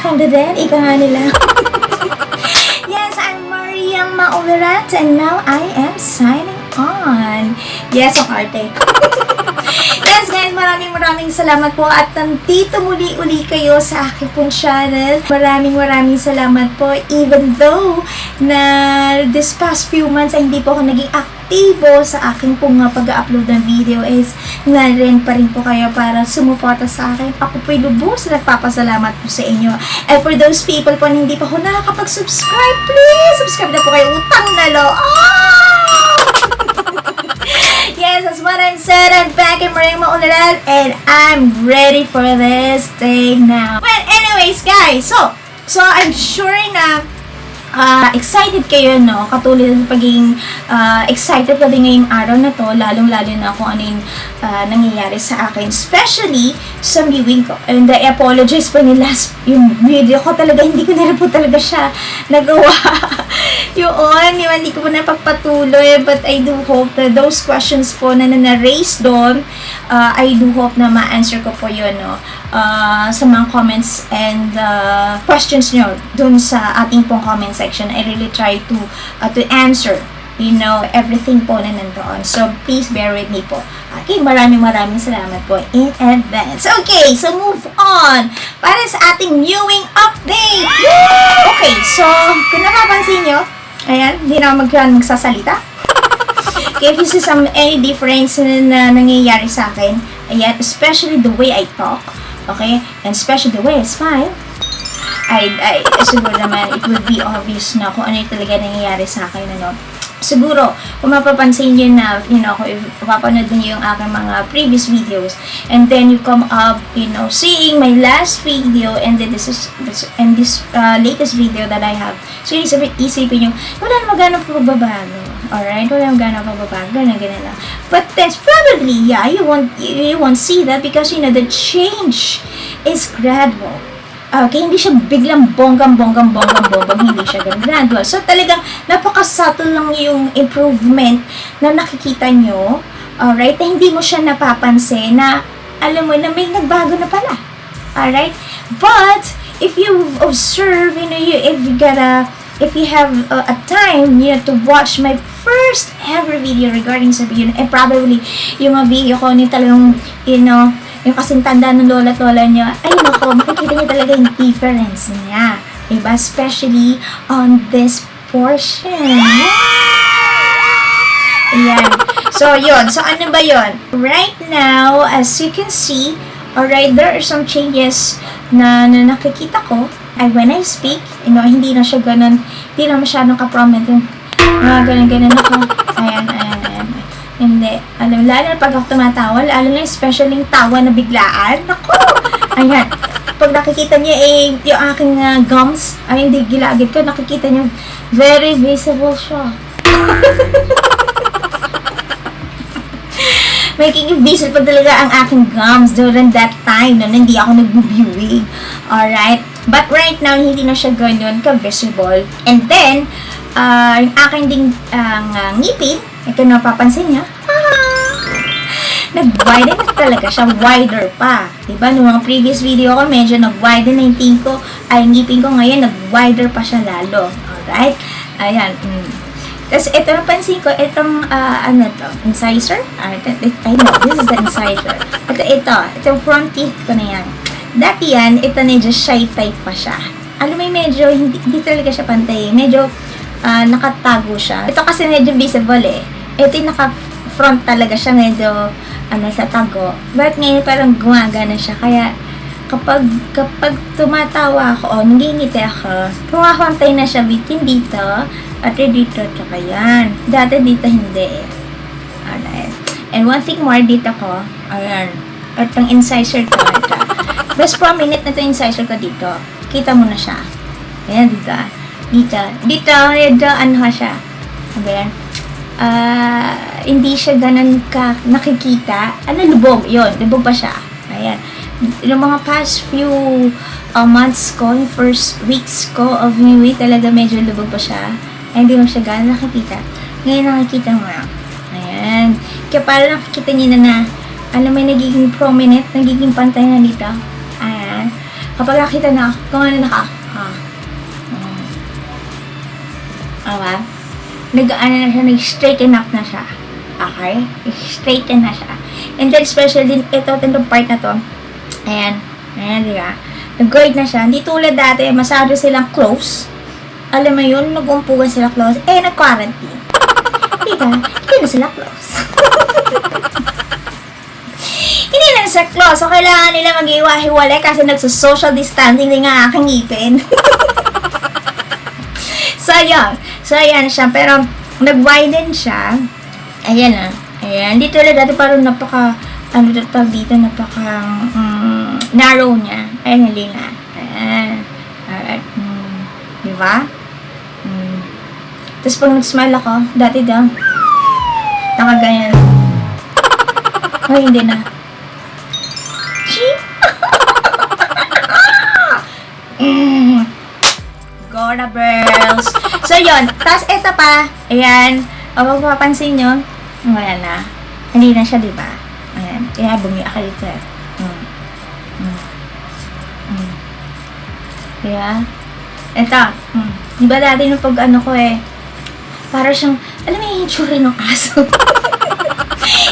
ganda din. Ika nga nila. Yes, I'm Mariang Maulirat and now I am signing on. Yes, ang arte. Yes guys, maraming salamat po at nandito muli kayo sa aking pong channel. Maraming salamat po even though na this past few months ay hindi po ako naging aktibo sa aking pong pag-upload ng video is narin pa rin po kayo para sumuporta sa akin. Ako po'y lubos na nagpapasalamat po sa inyo. And for those people po na hindi pa po nakakapag-subscribe, please subscribe na po kayo. Utang na lo. Yes, that's what I'm said. I'm back in Mariang Maulirat and I'm ready for this day now. Well, anyways, guys, so I'm sure na excited kayo, no? Katulad ng pagiging excited pa din ngayong araw na to, lalong-lalo na kung ano yung nangyayari sa akin, especially sa viewing ko. And I apologize po yung video ko talaga, hindi ko na rin po talaga siya nagawa. Hindi ko po napagpatuloy, but I do hope that those questions po na na-raise doon, I do hope na ma-answer ko po yun, no? Sa mga comments and questions nyo dun sa ating pong comment section. I really try to answer, everything po na nandoon. So, please bear with me po. Okay, maraming salamat po in advance. Okay, so move on. Para sa ating viewing update. Okay, so, kung napapansin nyo, ayan, hindi na magsasalita. Okay, if you see any difference na nangyayari sa akin, ayan, especially the way I talk, okay, and especially the way I smile, siguro naman, it would be obvious na kung ano yung talaga nangyayari sa akin, Siguro, kung mapapansin nyo na, kung papanood nyo yung aking mga previous videos, and then you come up, seeing my last video, and then this latest video that I have. So, isipin nyo, wala naman gano'ng pagbabago. Alright? Wala naman gano'ng pagbabago. Ganun lang. But that's probably, you won't see that because, the change is gradual. Okay, hindi siya biglang bonggang, hindi siya ganun gradual. So, talagang napaka-subtle lang yung improvement na nakikita nyo, alright, na hindi mo siya napapansin na, alam mo, na may nagbago na pala. Alright? But, if you observe, if you have a time, to watch my first ever video regarding sa video, and probably, yung mga video ko, talagang, yung kasing tanda ng lola at lola niya, ay nako, makikita niyo talaga yung difference niya. Diba? Especially on this portion. Ayan. So, yun. So, ano ba yun? Right now, as you can see, alright, there are some changes na nakikita ko. When I speak, hindi na siya ganun, hindi na masyadong ka-prominent yung ganun ako. Ayan. Hindi. Lalo na pag ako tumatawa, lalo na especially yung tawa na biglaan. Naku! Ayan. Pag nakikita niya yung aking gums, hindi gilagid ko, nakikita niya, very visible siya. Making visible pa talaga ang aking gums during that time, hindi ako nag-viewing. Alright? But right now, hindi na siya ganyan ka-visible. And then, yung aking ding ngipin, ito napapansin niya, nag-widen na talaga siya, wider pa. Diba? Noong mga previous video ko, medyo nag-widen na yung ngipin ko ngayon, nag-wider pa siya lalo. Alright? Ayan. Tapos, ito napansin ko, itong, incisor? I know, this is the incisor. Itong front teeth ko na yan. Dati yan, ito medyo shy type pa siya. Alam mo, medyo, hindi talaga siya pantay. Medyo, nakatago siya. Ito kasi medyo visible Ito yung naka-front talaga siya, medyo, sa tago. But ngayon parang gumagana siya. Kaya, kapag tumatawa ako, nangingiti ako, pumapantay na siya bitin dito, at dito, tsaka yan. Dati dito hindi Alright. And one thing more, dito ko, ayan, itong incisor ko, ito. Mas prominent na ito incisor ko dito. Kita mo na siya. Ayan, dito, ano siya. Ayan. Hindi siya ganun ka nakikita. Lubog. Yun, lubog pa siya. Ayan. Yung mga past few months ko, yung first weeks ko of viewing, talaga medyo lubog pa siya. Ay, hindi mo siya ganun nakikita. Ngayon nakikita mo na. Ayan. Kaya parang nakikita niyo na alam mo, nagiging prominent, nagiging pantay na dito. Ayan. Kapag nakita na, gumano na ka. Diba? Nag-ano na siya, nag-straighten up na siya. Okay? Straighten na siya. And then, special din, itong part na to. Ayan, diba? Nag-guard na siya. Hindi tulad dati, masyado silang close. Alam mo yun, nag-umpugan sila close. Nag-quarantine. Diba? Hindi na sila close. Hindi na sila close. So, kailangan nila mag-iwa-hiwalay kasi nagsa-social distancing din nga aking ngipin. So, ayan siya. Pero, nag-widen siya. Ayan na. Ayan. Dito na dati parang narrow niya. Ayan, hindi na. Ayan. Alright. Diba? Tapos pag nag-smile ako, dati daw, nakaganyan. Ay, hindi na. Go na, girls! So, yun. Tapos, eto pa. Ayan. O, mapapansin nyo. Wala na. Hindi na siya, diba? Ayan. Kaya, bumiyak ka dito. Kaya, eto. Diba dati nung pag ano ko para siyang, alam mo yung tsura ng aso.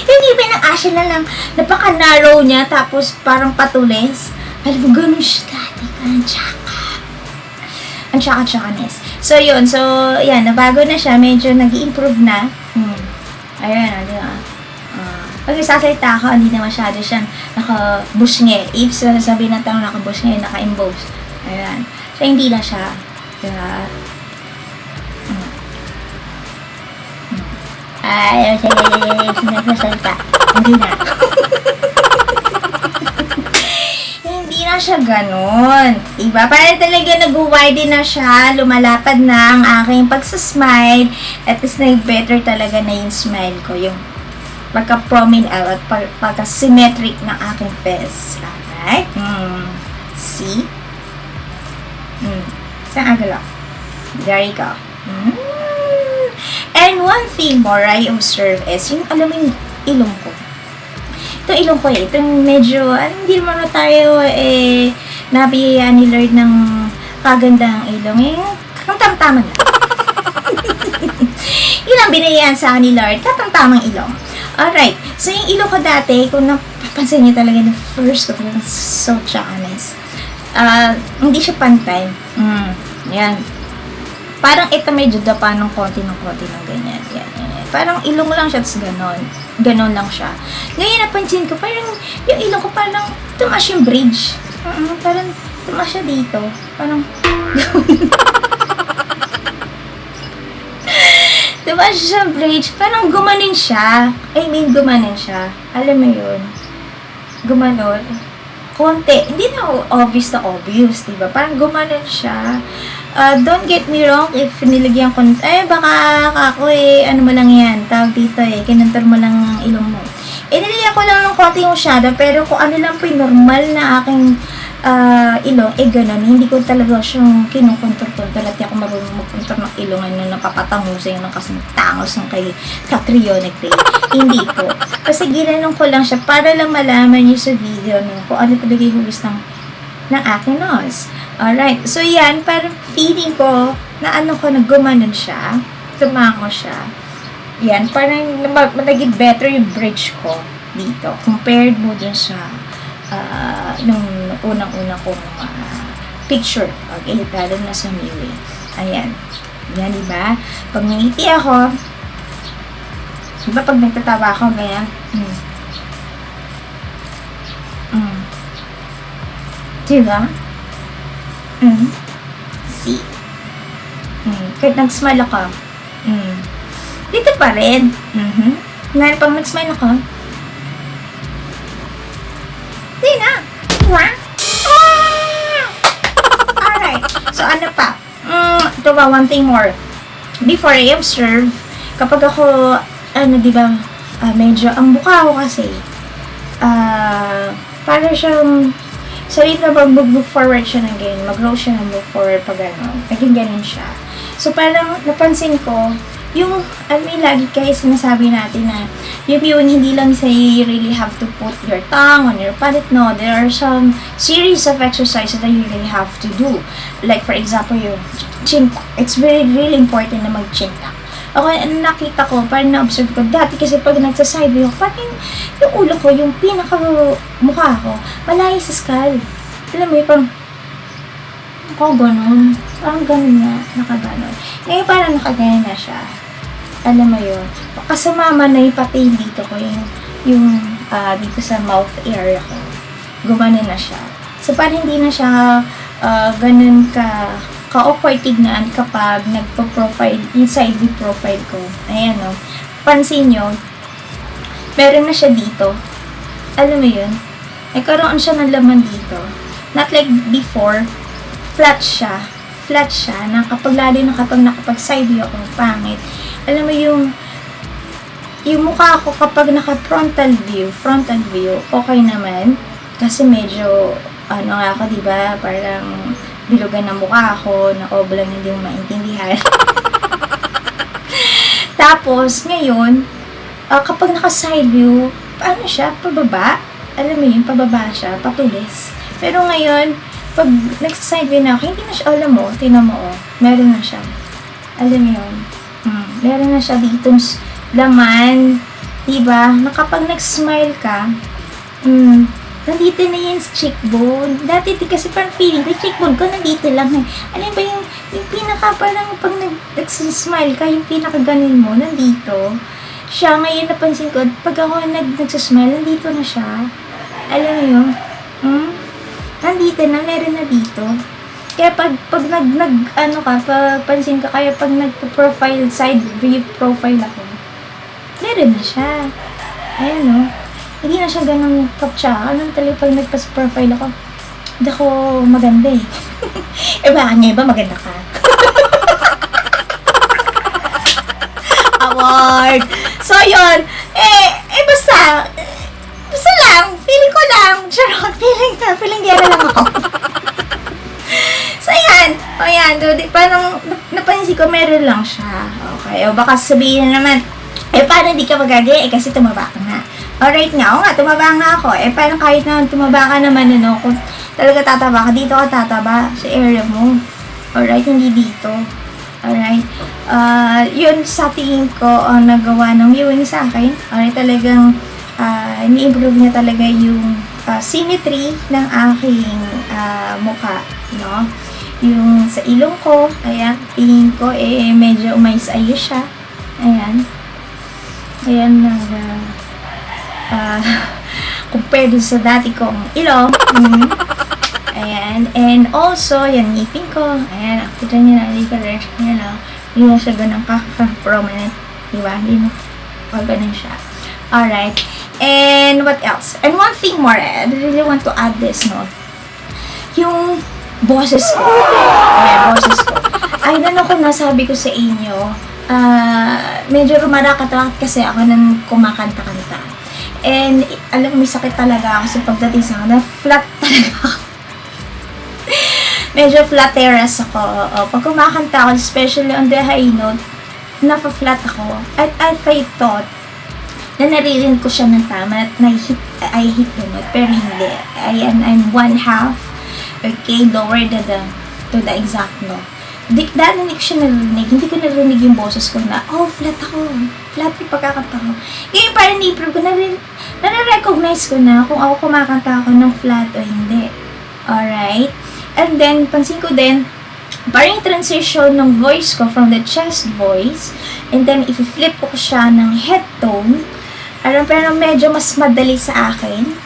Yung ngipin ng aso na lang, napaka-narrow niya, tapos parang patulis. Alam mo, ganun siya dati. Ang tsaka-tsaka-ness. So, yun. So, yan. Nabago na siya. Medyo nag-i-improve na. Ayan, di ba? Pag isasalita ako, hindi na masyado siyang naka-busnge. If sasabihin na tao naka-busnge, naka-emboss. Ayan. So, hindi na siya. Diba? Ay, sinasalita. Hindi na. Hindi na siya ganun. Diba? Parang talaga nag-widen na siya, lumalapad na ang aking pagsasmile, at least nag-better talaga na yung smile ko, yung pagka-prominent at pagka-symmetric ng aking face. Alright? See? Saan agala? There you go. And one thing more I observe is, yung alam mo yung ilong ko. Itong ilong ko itong medyo, hindi naman na tayo nabiyayaan ni Lord ng kagandang ilong. Kung tamtaman lang. Yun ang binayaan sa ni Lord, katamtamang ilong. Alright, so yung ilong ko dati, kung napapansin niyo talaga na first ko talaga so honest. Hindi siya pantay. Yan. Parang ito medyo dapa ng konti ng ganyan. Yan. Parang ilong lang siya, tapos ganon. Ganon lang siya. Ngayon napansin ko, parang yung ilong ko parang tumaas yung bridge. Parang tumaas siya dito. Parang tumaas siya bridge. Parang gumanon siya. Gumanon siya. Alam mo yun? Gumanon. Konti. Hindi na obvious, diba? Parang gumanon siya. Don't get me wrong, if nilagyan ko, baka ako ano mo lang yan, tawag dito kinuntor mo lang ang ilong mo. Nilagyan ko lang ng konti yung shadow, pero kung ano lang po yung normal na aking ilong, ganun, hindi ko talaga siyang kinukontor-kontor at ako marunong magkontor ng ilong na napapatangusin ng kasing tangos ng kay Catriona Gray. Hindi po. Kasi ginanong ko lang siya para lang malaman niyo sa video kung ano talaga yung hulis ng aking nose. Alright. So, yan. Parang feeling ko na gumanon siya. Tumango siya. Yan. Parang naging better yung bridge ko dito. Compared mo dun sa nung unang-una kong picture. Okay. Lalo na sa MEWING. Ayan. Yan, diba? Pag nangiti ako, diba pag nagtatawa ako, ganyan, diba? See? Kahit nag-smile ako. Dito pa rin. Ngayon pang nag-smile ako. Di na. Alright. So, ano pa? Ito ba, one thing more. Before I observe, kapag ako, diba, medyo, ang mukha ko kasi, para siyang, sarili na mag-move forward siya ng ganyan, mag-grow siya ng move forward pag naging ganun siya. So, parang napansin ko, yung, lagi kayo sinasabi natin na yung viewing hindi lang say you really have to put your tongue on your palate. No, there are some series of exercises that you really have to do. Like for example, yung chin tuck. It's really important na mag-chin tuck. Okay, nakita ko, parang na-observe ko, dati kasi pag nagsa-side view, parang yung ulo ko, yung pinaka-mukha ko, malayo sa skull. Alam mo, parang, ganun. Parang ganun nga, nakaganon. Ngayon parang nakaganon na siya. Alam mo yun, kasumama na yung pati dito ko, yung dito sa mouth area ko. Gumanon na siya. So parang hindi na siya ganun ka-awkward tignan kapag nagpo-profile, inside the profile ko. Ayan o. Pansin nyo, meron na siya dito. Alam mo yun? Nagkaroon siya ng laman dito. Not like before, flat siya. Flat siya. Na kapag lalo na kapag nakapag-side view ako, pangit. Alam mo yung mukha ko kapag naka-frontal view, okay naman. Kasi medyo, nga ako, diba? Parang, bilugan ng mukha ako, na oblang hindi mo maintindihan. Tapos, ngayon, kapag naka-side view, paano siya? Pababa? Alam mo yun, pababa siya, patulis. Pero ngayon, pag nag-side view na ako, hindi na siya, alam mo, tinan mo, meron na siya. Alam mo yun? Meron na siya ditong laman, diba? Na kapag nag-smile ka, nandito na yung cheekbone. Dati kasi parang feeling ko, cheekbone ko nandito lang. Ano ba yung pinaka parang pag nag-smile ka, yung pinaka ganun mo, nandito. Siya, ngayon napansin ko, pag ako nag-smile, nandito na siya. Alam mo yun? Nandito na, meron na dito. Kaya pag pansin ka, kaya pag nag-profile, side view profile ako, meron na siya. Ayan o. Hindi na siya ganun kaptsa. Anong talaga pag nagpas-profile ako? Hindi ako maganda eh. Baka niya iba maganda ka. Award! So, yun. Basta lang. Feeling ko lang. Charot. Feeling gera lang ako. So, ayan. Parang napansin ko, meron lang siya. Okay. O baka sabihin naman, paano hindi ka magagaya? Kasi tumaba ka na. Alright nga, tumaba nga ako. Parang kahit na tumaba ka naman, kung talaga tataba ka, dito ka tataba sa area mo. Alright, hindi dito. Alright. Yun sa tingin ko ang nagawa ng viewing sa akin. Alright, talagang ni-improve niya talaga yung symmetry ng aking mukha, no? Yung sa ilong ko, ayan, tingin ko, medyo umayos-ayos siya. Ayan. Ayan, compared sa dati kong ilong. Ayan. And also, yan, ngipin ko. Ayan, kita nyo na, hindi ka rin. Ayan, hindi na siya ganun prominent. Diba? Hindi na, ganun siya. Alright. And what else? And one thing more, I really want to add this, no? Yung boses ko. Ayan, boses ko. I don't know kung nasabi ko sa inyo, medyo rumarakat-rakat kasi ako nang kumakanta-kanta. And, alam mo, may sakit talaga ako sa pagdating sa akin. Flat talaga ako. Medyo flat-teras ako. Pag kumakanta ako, especially on the high note, nafa-flat ako. At I thought na naririnig ko siya ng tama at I hit the note. Pero hindi. I'm one half, okay, lower than to the exact note. Dahil hindi ko siya narinig, hindi ko narinig yung boses ko na, flat ako. Flat yung pagkakanta ko. Kaya parang na-improve ko, nare-recognize ko na kung ako kumakanta ako ng flat o hindi. Alright? And then, pansin ko din, parang yung transition ng voice ko from the chest voice, and then if-flip ko siya ng head tone, pero medyo mas madali sa akin.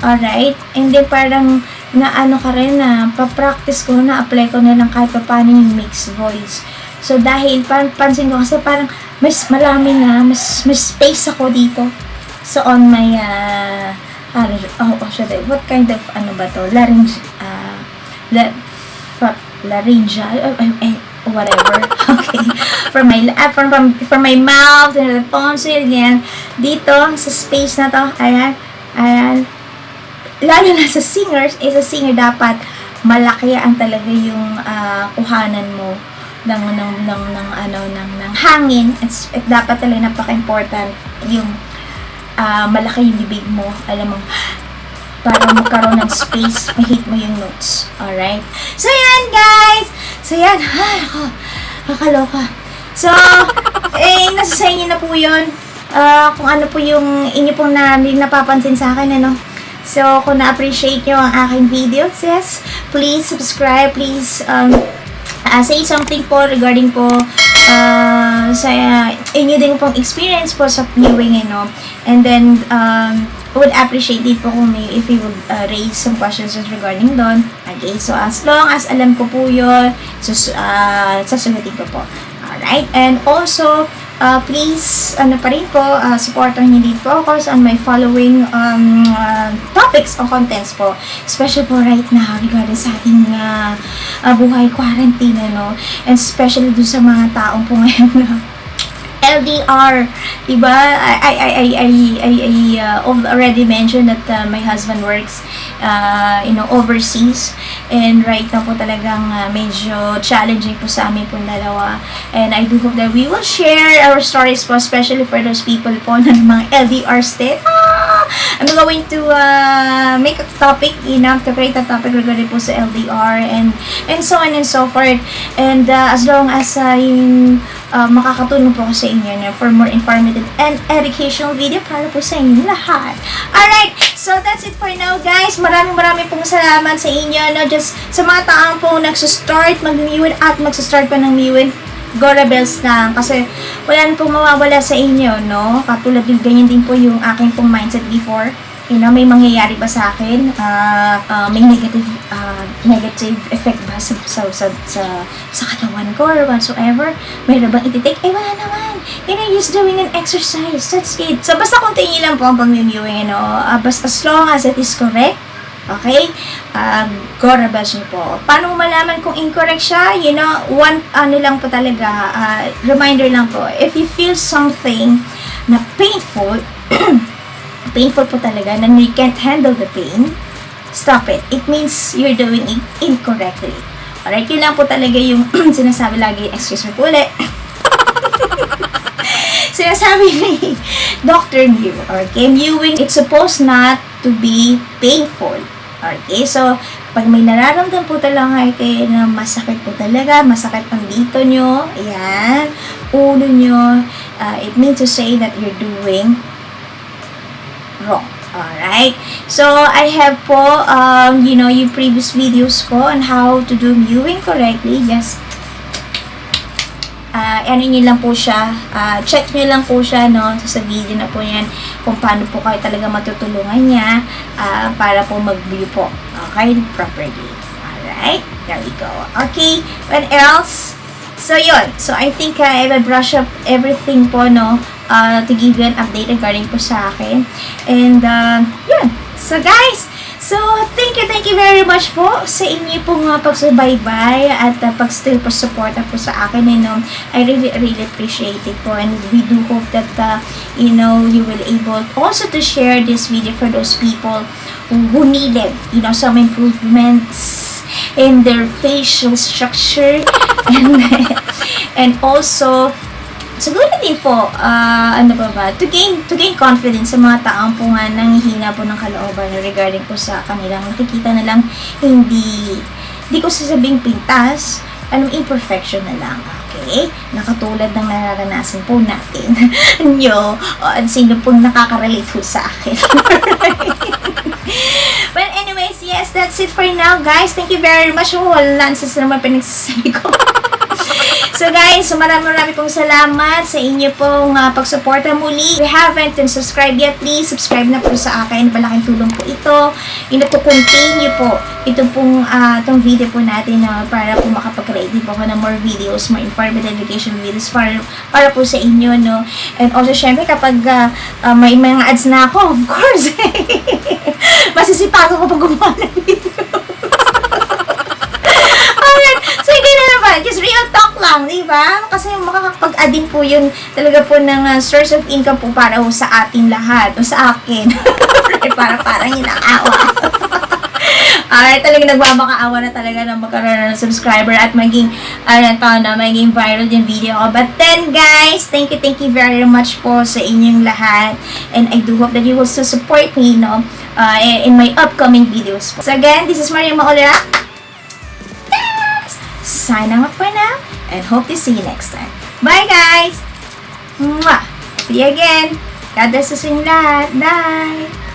Alright? And then parang, na ka rin na pa-practice ko na apply ko na lang kahit pa paano yung mixed voice. So dahil parang pansin ko kasi parang mas malami na, mas space ako dito. So on my what kind of ba to? Laryngeal whatever. Okay. From my mouth and the tonsil yan. Dito sa space na to, ayan. Lalo na sa singers, sa singer dapat malaki ang talaga yung kuhanan mo ng hangin. Dapat talaga napaka-important yung malaki yung bibig mo, alam mo, para magkaroon ng space, ma-hit mo yung notes. Alright? So, yan, guys! So, yan. Ay, ako. Kakaloka. So, nasa sa inyo na po yun. Kung ano po yung inyo pong napapansin sa akin, ano. So, kung na-appreciate nyo ang aking videos, yes, please subscribe, please, say something po regarding po sa inyo din pong experience po sa viewing, and then would appreciate din po kung if you would raise some questions regarding doon. Okay, so as long as alam ko po yun, sasagutin ko po. Alright, and also please, pa rin po, supportan niyo din po ako on my following topics o contents po. Especially po right now regarding sa ating buhay quarantine, and especially dun sa mga taong po ngayon na LDR, diba? I already mentioned that my husband works overseas, and right now po talagang medyo challenging po sa amin po dalawa, and I do hope that we will share our stories po, especially for those people po na mga LDR state. I'm going to make a topic, to create a topic regarding po sa LDR and so on and so forth, and as long as makakatulong po ako sa inyo for more informative and educational video para po sa inyo lahat. Alright, so that's it for now, guys. Maraming pong salamat sa inyo, just sa mga taong po nagsustart mag-MEWING at magsustart pa ng MEWING. Go Rebels lang, kasi wala na pong mawawala sa inyo, katulad din, ganyan din po yung aking pong mindset before. May mangyayari ba sa akin? May negative effect ba sa katawan ko or whatsoever? Mayroon bang iti-take? Wala naman. Just doing an exercise. That's it. So, basta continue lang po ang pag-MEWING, basta as long as it is correct. Okay? Go Rebels niyo po. Paano mo malaman kung incorrect siya? One, lang po talaga, reminder lang po. If you feel something na painful, painful po talaga, na you can't handle the pain, stop it. It means you're doing it incorrectly. Alright, yun lang po talaga yung sinasabi lagi, excuse me po ulit. Sinasabi ni Dr. Mew, okay, MEWING, it's supposed not to be painful. Okay, so, pag may nararamdaman po talaga kayo na masakit po talaga, masakit ang dito nyo, ayan, ulo nyo, it means to say that you're doing wrong. Alright, so I have po yung previous videos ko on how to do MEWING correctly. Just nyo lang po siya, check nyo lang po siya, sa video na po yan, kung paano po kayo talaga matutulungan niya para po mag-view po, okay, properly. Alright, there we go. Okay, what else? So, yun. So, I think I will brush up everything po, to give you an update regarding po sa akin. And, yun. So, guys, so, thank you very much po sa inyo pong pagsubaybay at pag-still po support po sa akin. I really appreciate it po, and we do hope that, you will able also to share this video for those people who needed, some improvements in their facial structure, and also siguro din po, to gain confidence sa mga taong po nga nanghihina po ng kalooban regarding po sa kanilang nakikita na lang hindi ko sasabing pintas, imperfection na lang, okay? Nakatulad ng nararanasan po natin nyo, at sino pong nakaka-relate po sa akin. Well, anyways, yes, that's it for now, guys. Thank you very much. Wala sa naman pinagsasabi ko. So guys, marami pong salamat sa inyo pong pagsuporta muli. If you haven't subscribed yet, please subscribe na po sa akin. Malaking tulong po ito. Ito-continue po itong video po natin para po makapag-create din po ako ng more videos, more informative education videos para po sa inyo, And also, syempre, kapag may mga ads na ako, of course, masisipagan ko pag gumawa ng video. Just real talk lang, di ba? Kasi makakapag-add din po yun talaga po ng source of income po para po sa ating lahat, o sa akin. Parang yung nakawa. Ay, talagang nagmamakaawa na talaga na magkaroon ng subscriber at maging, maging viral yung video ko. But then, guys, thank you very much po sa inyong lahat. And I do hope that you will still support me, no, in my upcoming videos po. So again, this is Mariang Maulirat. Signing off for now, and hope to see you next time. Bye, guys! Mwah! See you again! God bless us in lahat. Bye!